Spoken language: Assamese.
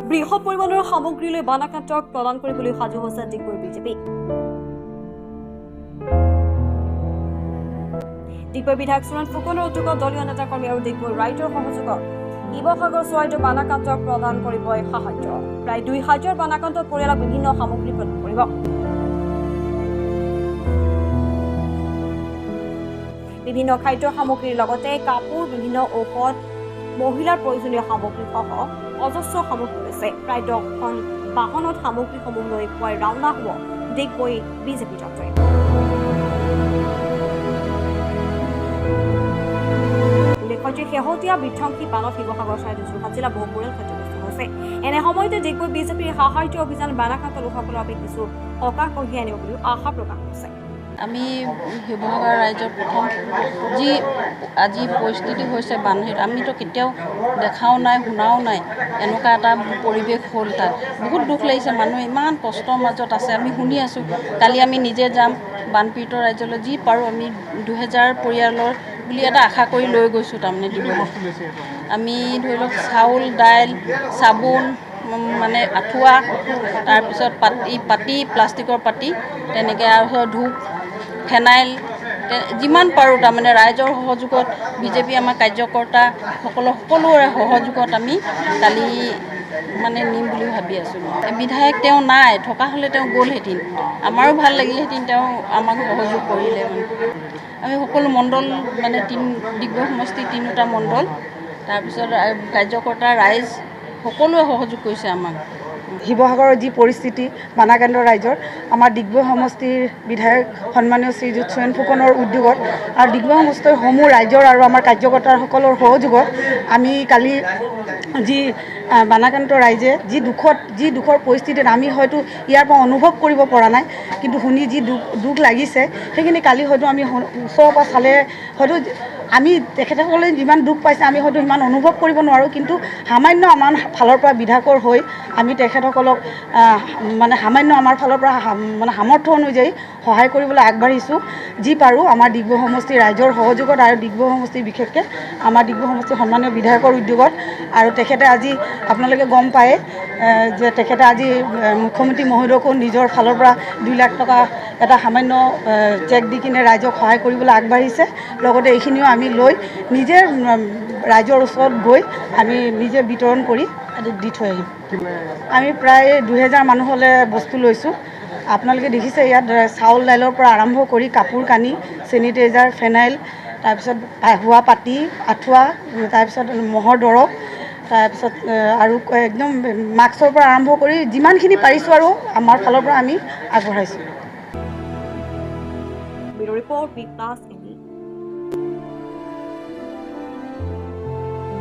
বৃহৎ পৰিমাণৰ সামগ্ৰীলৈ বানাক্ৰান্তক প্ৰদান কৰিবলৈ সাজু হৈছে ডিগবৈ বিজেপি। ডিগবৈ বিধায়ক সুৰেন ফুকনৰ উদ্যোগত দলীয় নেতাকৰ্মী আৰু ডিগবৈ ৰাইজৰ সহযোগত শিৱসাগৰ চৰাইদেউ বানাক্ৰান্তক প্ৰদান কৰিব সাহায্য। প্ৰায় ২,০০০ বানাক্ৰান্ত পৰিয়ালক বিভিন্ন সামগ্ৰী প্ৰদান কৰিব। বিভিন্ন খাদ্য সামগ্ৰীৰ লগতে কাপোৰ, বিভিন্ন ঔষধ, মহিলাৰ প্ৰয়োজনীয় সামগ্ৰীসহ অজস্ৰ সামগ্ৰী আছে। প্ৰায় 10খন বাহনত সামগ্ৰীসমূহ লৈ পুৱাই ৰাওনা হ'ব ডিগবৈ বিজেপি দলটোৱে। উল্লেখ্য যে শেহতীয়া বিধ্বংসী বানত শিৱসাগৰ চৰাইদেউ যোৰহাট জিলা বহু পৰিয়াল ক্ষতিগ্ৰস্ত হৈছে। এনে সময়তে ডিগবৈ বিজেপিৰ সাহায্য অভিযান বানাক্ৰান্ত লোকসকলৰ বাবে কিছু সকাহ কঢ়িয়াই আনিব বুলিও আশা প্ৰকাশ কৰিছে। আমি শিৱসাগৰ ৰাইজৰ প্ৰথম যি আজি পৰিস্থিতি হৈছে বানহীত, আমিতো কেতিয়াও দেখাও নাই, শুনাও নাই, এনেকুৱা এটা পৰিৱেশ হ'ল। তাত বহুত দুখ লাগিছে, মানুহ ইমান কষ্টৰ মাজত আছে। আমি শুনি আছোঁ, কালি আমি নিজে যাম বানপীড়িত ৰাইজলৈ, যি পাৰোঁ আমি ২,০০০ পৰিয়ালৰ বুলি এটা আশা কৰি লৈ গৈছোঁ। তাৰমানে দিবলৈ আমি ধৰি লওক চাউল, দাইল, চাবোন, মানে আঁঠুৱা, তাৰপিছত পাতি প্লাষ্টিকৰ পাতি, তেনেকৈ আৰু ধূপ, ফেনাইল, যিমান পাৰোঁ তাৰমানে ৰাইজৰ সহযোগত, বিজেপি আমাৰ কাৰ্যকৰ্তা সকলোৰে সহযোগত আমি কালি মানে নিম বুলি ভাবি আছোঁ। বিধায়ক তেওঁ নাই, থকা হ'লে তেওঁ গ'লহেঁতেন, আমাৰো ভাল লাগিলহেঁতেন, তেওঁ আমাক সহযোগ কৰিলে। আমি সকলো মণ্ডল মানে ডিগবৈ সমষ্টি ৩টা মণ্ডল, তাৰপিছত কাৰ্যকৰ্তা, ৰাইজ সকলোৱে সহযোগ কৰিছে আমাক। শিৱসাগৰৰ যি পৰিস্থিতি বানাক্ৰান্ত ৰাইজৰ, আমাৰ ডিগবৈ সমষ্টিৰ বিধায়ক সন্মানীয় শ্ৰীযুত সুৰেন ফুকনৰ উদ্যোগত আৰু ডিগবৈ সমষ্টিৰ সমূহ ৰাইজৰ আৰু আমাৰ কাৰ্যকৰ্তাসকলৰ সহযোগত আমি কালি যি বানাক্ৰান্ত ৰাইজে যি দুখৰ পৰিস্থিতিত আমি হয়তো ইয়াৰ পৰা অনুভৱ কৰিব পৰা নাই, কিন্তু শুনি যি দুখ লাগিছে, সেইখিনি কালি হয়তো আমি ওচৰৰ পৰা চালে হয়তো আমি তেখেতসকলে যিমান দুখ পাইছে আমি হয়তো সিমান অনুভৱ কৰিব নোৱাৰোঁ। কিন্তু সামান্য আমাৰ ফালৰ পৰা বিধায়কৰ হৈ আমি তেখেতসকলক মানে সামান্য আমাৰ ফালৰ পৰা মানে সামৰ্থ্য অনুযায়ী সহায় কৰিবলৈ আগবাঢ়িছোঁ। যি পাৰোঁ আমাৰ ডিগবৈ সমষ্টিৰ ৰাইজৰ সহযোগত আৰু ডিগবৈ সমষ্টি বিশেষকৈ আমাৰ ডিগবৈ সমষ্টিৰ সন্মানীয় বিধায়কৰ উদ্যোগত। আৰু তেখেতে আজি আপোনালোকে গম পায় যে তেখেতে আজি মুখ্যমন্ত্ৰী মহোদয়কো নিজৰ ফালৰ পৰা 2 লাখ টকা এটা সামান্য চেক দি কিনে ৰাইজক সহায় কৰিবলৈ আগবাঢ়িছে। লগতে এইখিনিও আমি লৈ নিজে ৰাইজৰ ওচৰত গৈ আমি নিজে বিতৰণ কৰি দি থৈ আহিম। আমি প্ৰায় ২,০০০ মানুহলৈ বস্তু লৈছোঁ। আপোনালোকে দেখিছে ইয়াত চাউল দাইলৰ পৰা আৰম্ভ কৰি কাপোৰ কানি, চেনিটাইজাৰ, ফেনাইল, তাৰপিছত হোৱা পাতি, আঁঠুৱা, তাৰপিছত মহৰ দৰৱ, তাৰপিছত আৰু একদম মাস্কৰ পৰা আৰম্ভ কৰি যিমানখিনি পাৰিছোঁ আৰু আমাৰ ফালৰ পৰা আমি আগবঢ়াইছোঁ। ৰিপৰ্ট